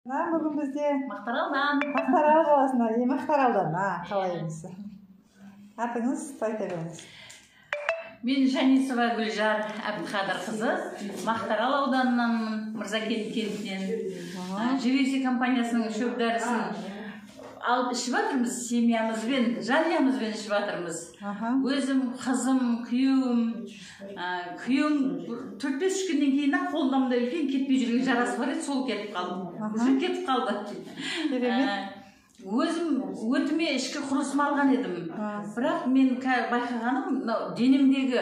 Бүгін бізде Мақтааралдан. Мақтаарал қаласында, Мақтааралдан, қалайыңыз? Атыңыз айта беріңіз. Мен Жанисова Гүлжар Әбдіқадырқызы, Мақтаарал ауданынан, Мырзакент кентінен. Живеси компаниясының шөп дәрісін алып ішіп жатырмыз, семьямызбен, жанұямызбен ішіп жатырмыз. Өзім, қызым, күйеуім 4-5 күннен кейін қолымда үлкен кетпей жүрген жарасы бар еді, сол кетіп қалды. Уже кетіп қалды. Өзім өтіме ішкі құрысым алған едім. Бірақ мен байқағаным, денемдегі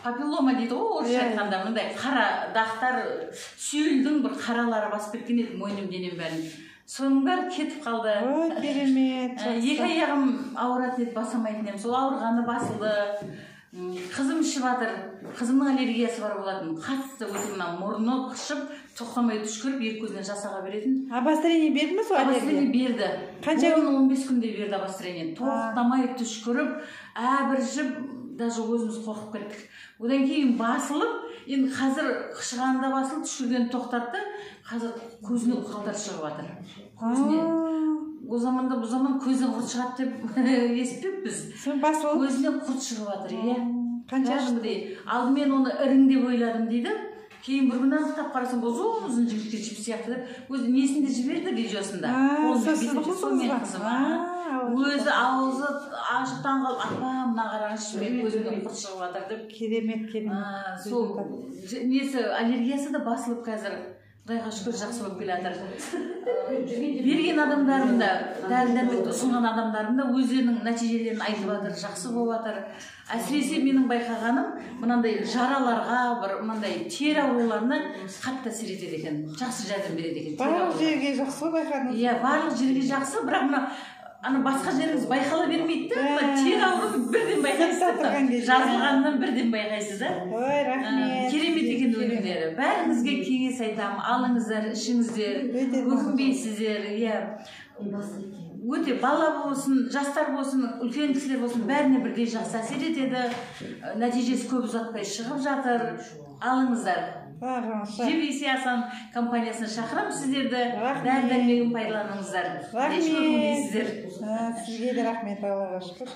папиллома дейді ғой, орысша айтқанда, мындай қара дақтар, сүйелдің бір қаралары басып кеткен еді, мойным денем бәрін. Соның бәрі кетіп қалды. Ой, керемет. Екі аяғым ауыратын еді, басамайтын едім. Сол ауырғаны басылды. Қызым ішіп жатыр. Қызымның аллергиясы бар болатын. Қатты өтімнен мұрны қышып, тоқтамай түшкіріп, екі көзінен жасаға беретін. Обострение берді ме сол аллергия? Обострение берді. Қанша күн? 15 күнде берді обострение. Тоқтамай түшкіріп, әбіржіп, даже өзіміз қорқып кеттік. Одан кейін басылып, енді қазір қышығанда басылып, түшкіргенді тоқтатты. Қазір көзіне құрттар шығып жатыр. О заманда бұл заман көзіне құрт шығады деп естіппіз. Көзіне құрт шығып жатыр, иә. Қанша? Алдымен оны ірің деп ойладым дейді. Кейін бір күн анықтап қарасам, бұл ұзын жігітке жіп сияқты деп, өзі несінде жіберді видеосында. Өзі аузы ашықтан қалып, апа, мына қараңызшы, мен көзімнен құрт шығып жатыр деп. Керемет, керемет. Сол несі аллергиясы да басылып қазір. Құдайға шүкір жақсы болып келе жатыр. Берген адамдарым да, дәрі-дәрмекті ұсынған адамдарым да өздерінің нәтижелерін айтып жатыр, жақсы болып жатыр. Әсіресе менің байқағаным, мынандай жараларға, бір мынандай тері ауруларына қатты әсер етеді екен, жақсы жәрдем береді екен. Барлық жерге жақсы байқадыңыз? Иә, барлық жерге жақсы, бірақ басқа жеріңіз байқала бермейді, тері ауруын бірден байқайсыз, жазылғаннан бірден байқайсыз. Ой, рахмет. Керемет екен өнімдері. Бәріңізге кеңес айтамын, алыңыздар, ішіңіздер, өкінбейсіздер. Өте бала болсын, жастар болсын, үлкен кісілер болсын, бәріне бірдей жақсы әсер етеді. Нәтижесі көп ұзатпай шығып жатыр. Алыңыздар. Живеси компаниясына шақырамын сіздерді. Дәрі-дәрмегін пайдаланыңыздар. Рахмет. Сізге де рахмет, Аллаға шүкір.